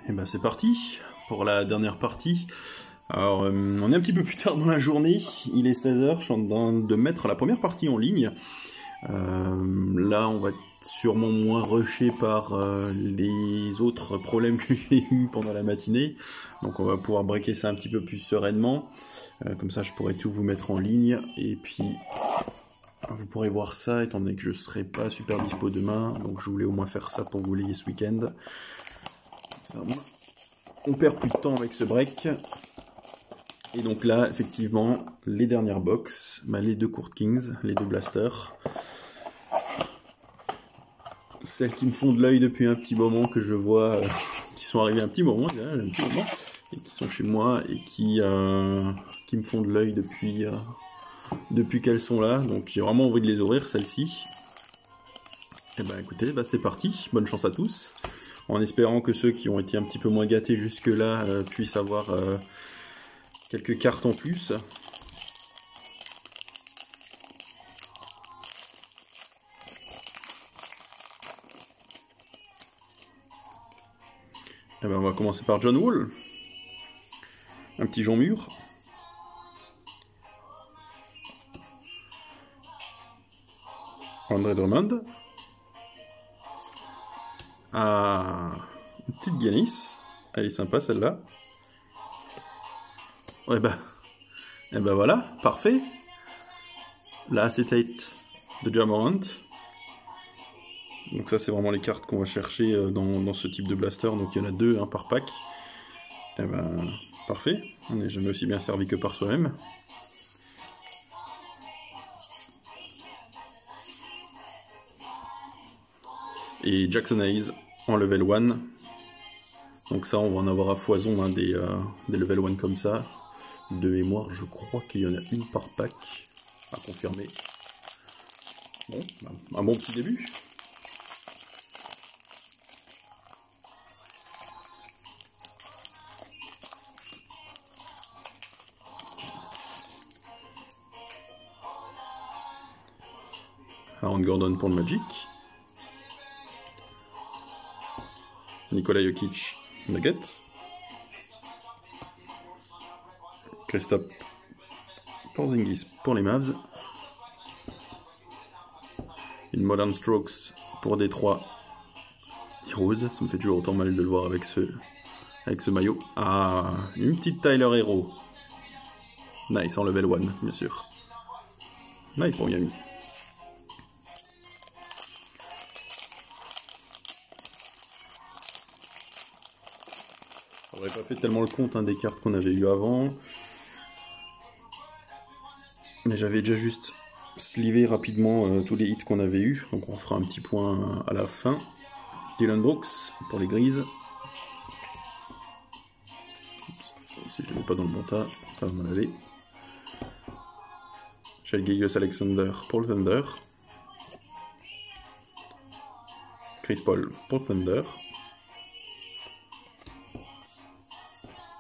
Et ben c'est parti pour la dernière partie. Alors on est un petit peu plus tard dans la journée, il est 16h, je suis en train de mettre la première partie en ligne. Là on va être sûrement moins rushé par les autres problèmes que j'ai eu pendant la matinée. Donc on va pouvoir breaker ça un petit peu plus sereinement. Comme ça je pourrai tout vous mettre en ligne. Et puis vous pourrez voir ça étant donné que je ne serai pas super dispo demain. Donc je voulais au moins faire ça pour que vous l'ayez ce week-end. On perd plus de temps avec ce break. Et donc là, effectivement, les dernières box, les deux Court Kings, les deux blasters. Celles qui me font de l'œil depuis un petit moment, que je vois, qui sont arrivées un petit moment, et qui sont chez moi, et qui me font de l'œil depuis qu'elles sont là. Donc j'ai vraiment envie de les ouvrir, celles-ci. Et ben écoutez, c'est parti, bonne chance à tous. En espérant que ceux qui ont été un petit peu moins gâtés jusque-là puissent avoir quelques cartes en plus. Et ben on va commencer par John Wall. Un petit Jean Mur. Andre Drummond. Ah, une petite Giannis. Elle est sympa celle-là. Et ben voilà, parfait. La acetate de Ja Morant. Donc ça c'est vraiment les cartes qu'on va chercher dans ce type de blaster. Donc il y en a deux par pack. Et ben parfait. On n'est jamais aussi bien servi que par soi-même. Et Jackson Hayes en level 1. Donc ça on va en avoir à foison des level 1 comme ça. De mémoire, je crois qu'il y en a une par pack à confirmer. Bon, un bon petit début. Aaron Gordon pour le Magic. Nikola Jokic, Nuggets. Kristaps Porzingis pour les Mavs. Une Modern Strokes pour Détroit Heroes. Ça me fait toujours autant mal de le voir avec ce maillot. Ah, une petite Tyler Hero. Nice, en level 1, bien sûr. Nice pour Miami. J'aurais pas fait tellement le compte des cartes qu'on avait eues avant. Mais j'avais déjà juste slivé rapidement tous les hits qu'on avait eus. Donc on fera un petit point à la fin. Dylan Brooks pour les Grises. Si je ne l'ai pas dans le bon tas, ça va m'en aller. Shai Gilgeous-Alexander pour le Thunder. Chris Paul pour le Thunder.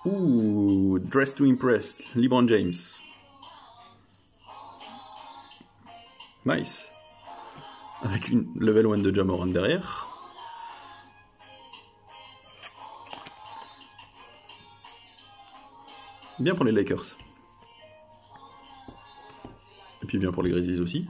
Ouh, Dress to Impress, LeBron James. Nice. Avec une level 1 de Ja Morant derrière. Bien pour les Lakers. Et puis bien pour les Grizzlies aussi.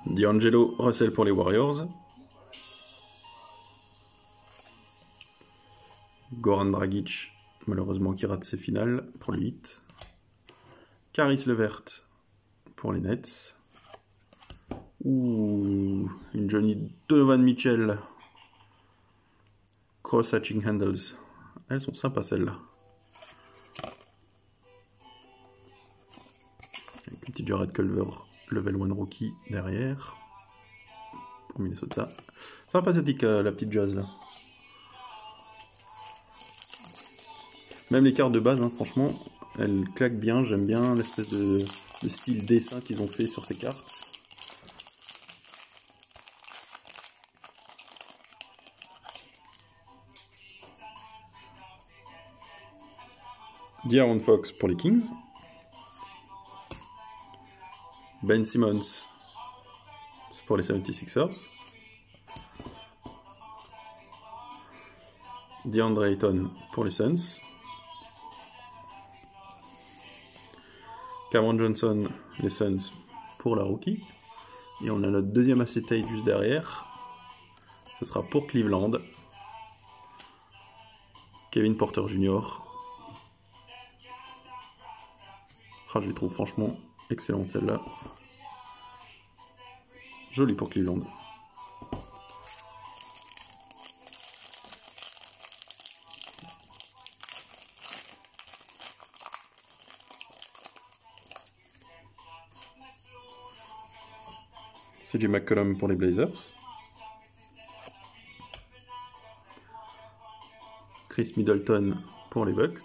D'Angelo Russell pour les Warriors. Goran Dragic, malheureusement qui rate ses finales pour le 8. Caris Levert pour les Nets. Ouh, une Johnny Donovan Mitchell. Cross-hatching handles. Elles sont sympas celles-là. Avec une petite Jared Culver, level 1 rookie derrière. Pour Minnesota. Sympathique la petite Jazz là. Même les cartes de base, franchement, elles claquent bien. J'aime bien l'espèce de style dessin qu'ils ont fait sur ces cartes. De'Aaron Fox pour les Kings. Ben Simmons pour les 76ers. DeAndre Ayton pour les Suns. Cameron Johnson, les Suns pour la rookie. Et on a notre deuxième acetate juste derrière. Ce sera pour Cleveland. Kevin Porter Jr. Ah, je les trouve franchement excellentes celle-là. Joli pour Cleveland. CJ McCollum pour les Blazers. Chris Middleton pour les Bucks.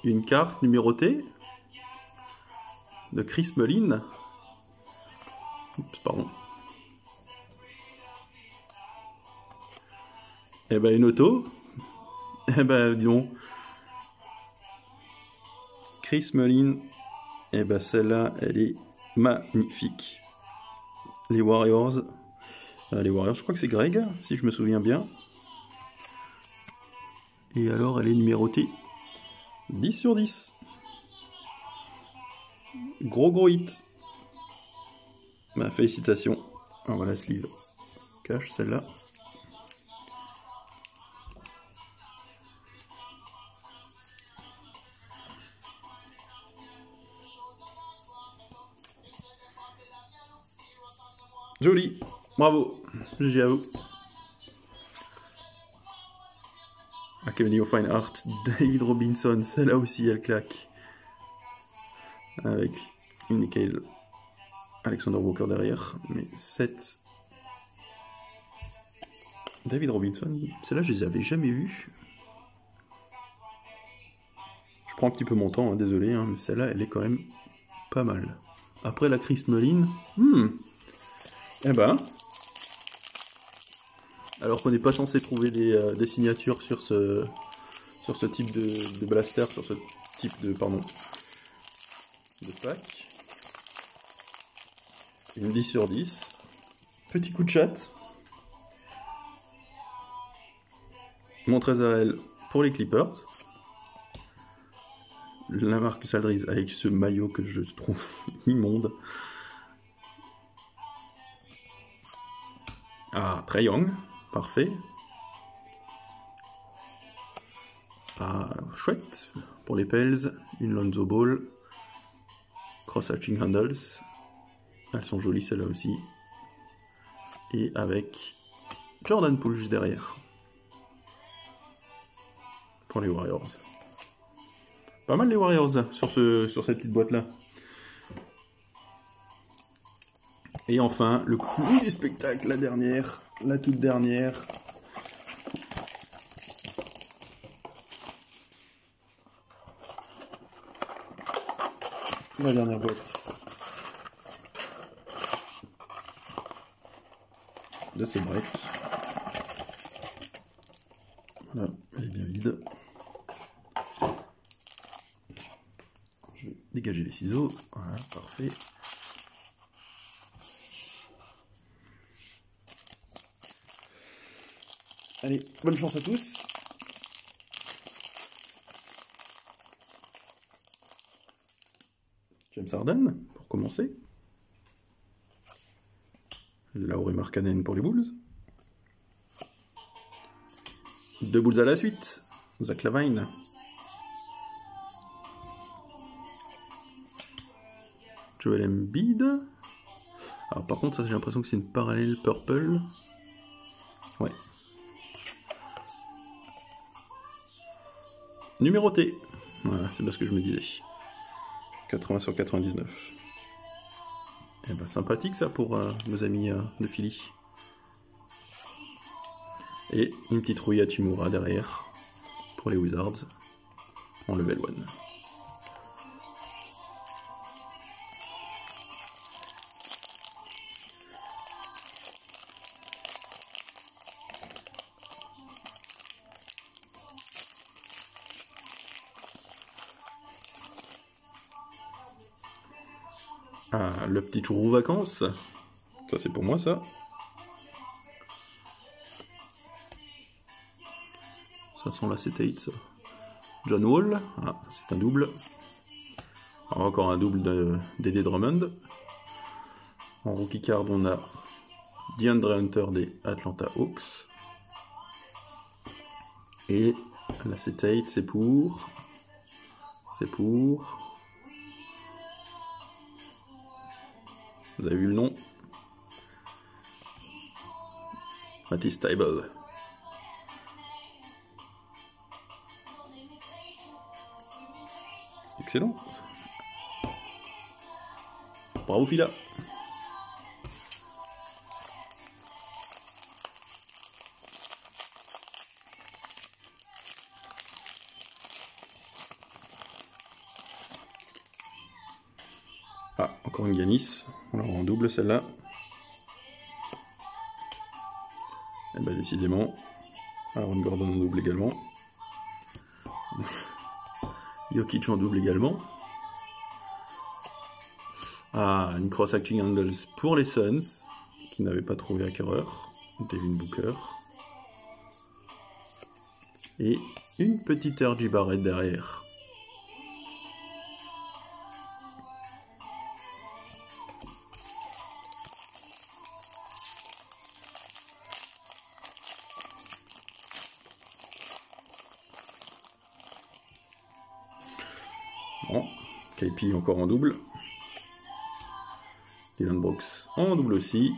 Une carte numérotée de Chris Mullin. Oups, pardon. Eh ben une auto. Eh ben disons. Chris Mullin. Eh ben celle-là, elle est magnifique. Les Warriors, je crois que c'est Greg, si je me souviens bien. Et alors, elle est numérotée 10 sur 10. Gros hit. Bah, félicitations. Ah, voilà, sleeve. Cache celle-là. Joli, bravo, GG à vous. Academy of Fine Art, David Robinson, celle-là aussi elle claque. Avec une Nickel Alexander Walker derrière, mais 7. David Robinson, celle-là je les avais jamais vues. Je prends un petit peu mon temps, hein, désolé, hein, mais celle-là elle est quand même pas mal. Après la Chris Mullin, eh ben, alors qu'on n'est pas censé trouver des signatures sur ce type de blaster, sur ce type de pack. Une 10 sur 10. Petit coup de chat. Montrezl pour les Clippers. La Marcus Aldridge avec ce maillot que je trouve immonde. Ah, Trae Young, parfait. Ah, chouette. Pour les Pels, une Lonzo Ball. Cross-hatching handles. Elles sont jolies celles-là aussi. Et avec Jordan Poole juste derrière. Pour les Warriors. Pas mal les Warriors sur cette petite boîte-là. Et enfin, le coup du spectacle, la toute dernière. La dernière boîte de ces breaks. Voilà, elle est bien vide. Je vais dégager les ciseaux. Voilà, parfait. Allez, bonne chance à tous. James Harden, pour commencer. Lauri Markkanen pour les Bulls. 2 Bulls à la suite. Zach LaVine. Joel Embiid. Alors par contre, ça j'ai l'impression que c'est une parallèle purple. Ouais. Numéroté. Voilà, c'est bien ce que je me disais. 80 sur 99. Eh ben sympathique ça pour nos amis de Philly. Et une petite rouille à Hachimura derrière pour les Wizards en level 1. Ah, le petit trou vacances. Ça, c'est pour moi, ça. Ça sent l'acétate, ça. John Wall. Ah, c'est un double. Alors, encore un double d'Eddie Drummond. En rookie card, on a DeAndre Hunter des Atlanta Hawks. Et l'acétate, c'est pour... Vous avez vu le nom? Matisse Thybulle. Excellent. Bravo Fila. Ah, encore une Giannis. Alors en double celle-là. Et bah décidément. Aaron Gordon en double également. Jokic en double également. Ah, une cross-acting handles pour les Suns, qui n'avaient pas trouvé acquéreur. Devin Booker. Et une petite RJ Barrett derrière. Bon, KP encore en double. Dylan Brooks en double aussi.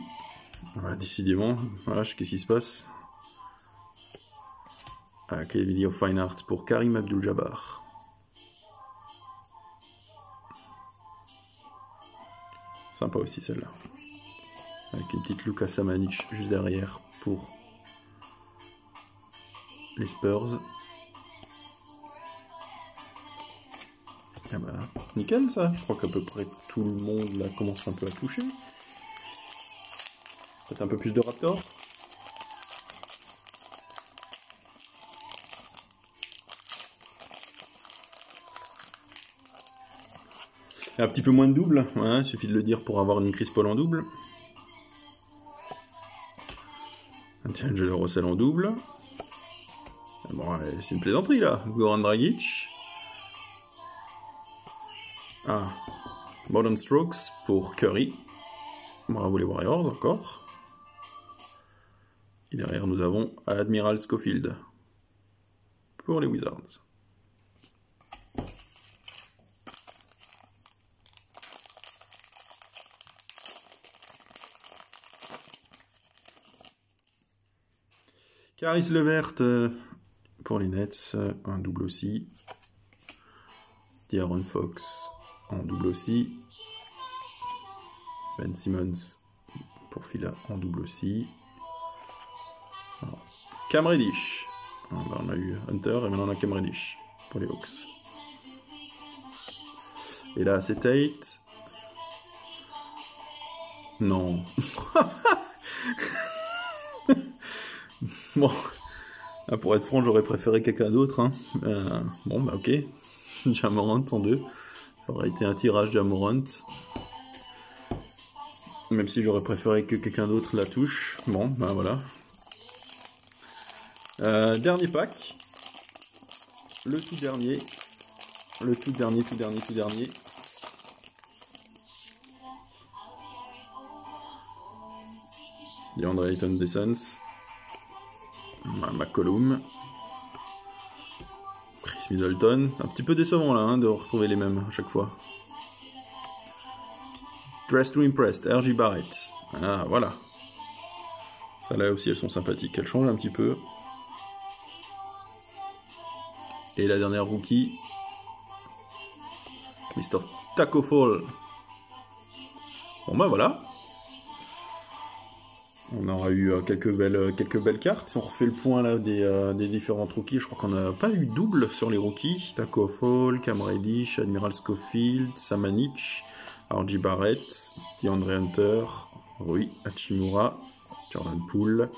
Voilà, décidément, voilà, qu'est-ce qui se passe? Ah, Kevin of Fine Art pour Karim Abdul-Jabbar. Sympa aussi celle-là. Avec une petite Luka Samanic juste derrière pour les Spurs. Ah bah, nickel ça, je crois qu'à peu près tout le monde là commence un peu à toucher. Peut-être un peu plus de Raptor. Un petit peu moins de double, ouais, il suffit de le dire pour avoir une Chris Paul en double. Un D'Angelo Russell en double. Bon, c'est une plaisanterie là, Goran Dragic. Ah, Modern Strokes pour Curry. Bravo les Warriors encore. Et derrière nous avons Admiral Schofield pour les Wizards. Caris Levert pour les Nets, un double aussi. De'Aaron Fox en double aussi. Ben Simmons pour Fila en double aussi. Alors, Cam Reddish. On a eu Hunter et maintenant on a Cam Reddish pour les Hawks. Et là c'est Tate. Non. Bon, pour être franc, j'aurais préféré quelqu'un d'autre. Hein. Bon, bah ok. Ja Morant en deux. Ça aurait été un tirage Ja Morant. Même si j'aurais préféré que quelqu'un d'autre la touche. Bon, bah voilà. Dernier pack. Le tout dernier. Le tout dernier. DeAndre Ayton des Suns. McCollum. Chris Middleton. C'est un petit peu décevant là hein, de retrouver les mêmes à chaque fois. Dress to Impressed, RJ Barrett. Ah voilà. Ça là aussi elles sont sympathiques. Elles changent un petit peu. Et la dernière rookie. Mr. Taco Fall. Bon bah voilà. On aura eu quelques belles cartes. Si on refait le point là des différentes rookies, je crois qu'on n'a pas eu double sur les rookies. Taco Fall, Cam Reddish, Admiral Schofield, Samanic, RJ Barrett, DeAndre Hunter, Rui Hachimura, Jordan Poole,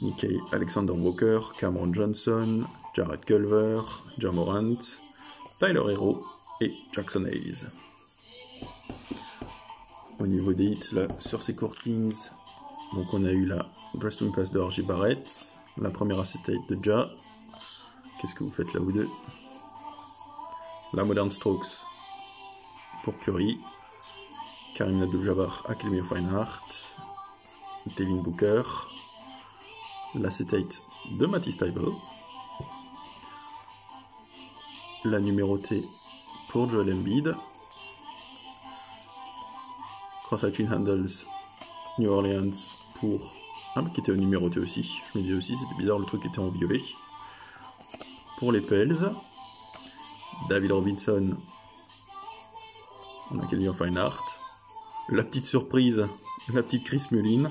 Nikkei Alexander Walker, Cameron Johnson, Jared Culver, Ja Morant, Tyler Hero et Jackson Hayes. au niveau des hits, là, sur ces Court Kings, donc on a eu la Dress to Impress de R.J. Barrett, la première acetate de Ja. Qu'est-ce que vous faites là, vous deux? La Modern Strokes pour Curry, Karim Abdul-Jabbar, Academy of Fine Art, Devin Booker, l'acetate de Matisse Thybulle, la numérotée pour Joel Embiid, Cross-Hatching Handles New Orleans pour... Ah, qui était au numéroté aussi, je me disais aussi, c'était bizarre, le truc était en violet. Pour les Pels, David Robinson, on a Academy of Fine Art, la petite surprise, la petite Chris Mullin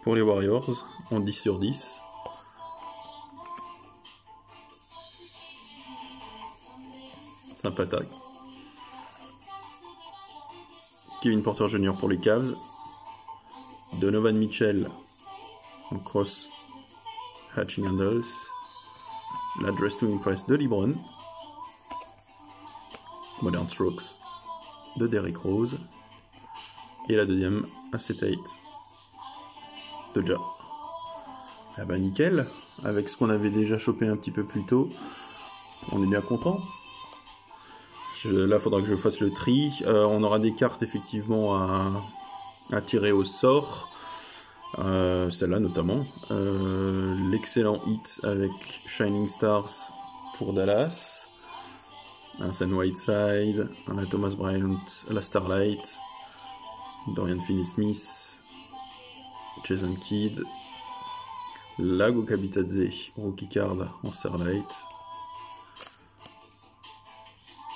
pour les Warriors, en 10 sur 10. Sympathique. Kevin Porter Jr. pour les Cavs, Donovan Mitchell en cross Hatching Handles, la Dress to Impress de LeBron, Modern Strokes de Derrick Rose, et la deuxième acetate de Ja. Ah bah nickel, avec ce qu'on avait déjà chopé un petit peu plus tôt, on est bien content. Là, il faudra que je fasse le tri. On aura des cartes effectivement à tirer au sort. Celle-là notamment. L'excellent hit avec Shining Stars pour Dallas. Un Sam Whiteside, un Thomas Bryant, la Starlight, Dorian Finney-Smith, Jason Kidd, la Goga Bitadze, rookie card en Starlight,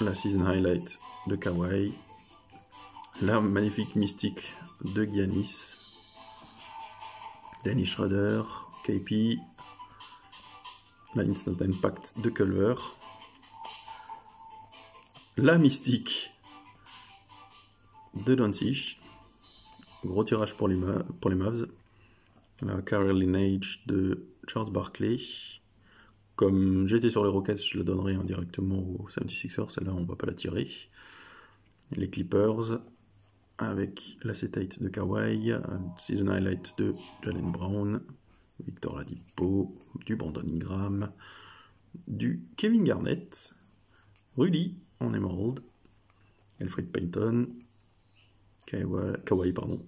la Season Highlight de Kawhi, la magnifique mystique de Giannis, Dennis Schroeder, KP, la Instant Impact de Culver, la mystique de Doncic, gros tirage pour les Mavs, la Carly Lineage de Charles Barkley. Comme j'étais sur les Rockets, je la donnerai indirectement aux 76ers, celle-là on va pas la tirer. Les Clippers, avec l'acetate de Kawhi, un Season Highlight de Jaylen Brown, Victor Oladipo, du Brandon Ingram, du Kevin Garnett, Rudy en Emerald, Elfrid Payton, Kawhi pardon,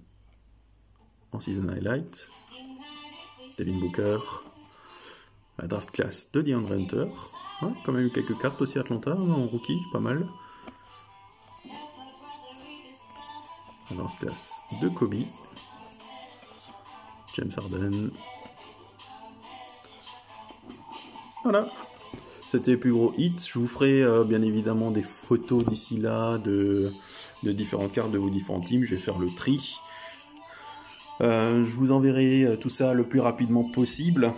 en Season Highlight, Devin Booker, la draft class de DeAndre Hunter, ouais, quand même eu quelques cartes aussi Atlanta en rookie, pas mal. La draft class de Kobe, James Harden. Voilà, c'était les plus gros hits. Je vous ferai bien évidemment des photos d'ici là de différentes cartes de vos différentes teams. Je vais faire le tri. Je vous enverrai tout ça le plus rapidement possible.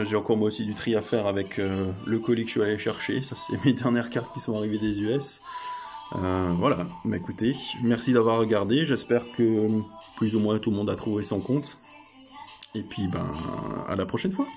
J'ai encore moi aussi du tri à faire avec le colis que je suis allé chercher. Ça, c'est mes dernières cartes qui sont arrivées des US. Voilà, mais écoutez, merci d'avoir regardé. J'espère que plus ou moins tout le monde a trouvé son compte. Et puis, à la prochaine fois.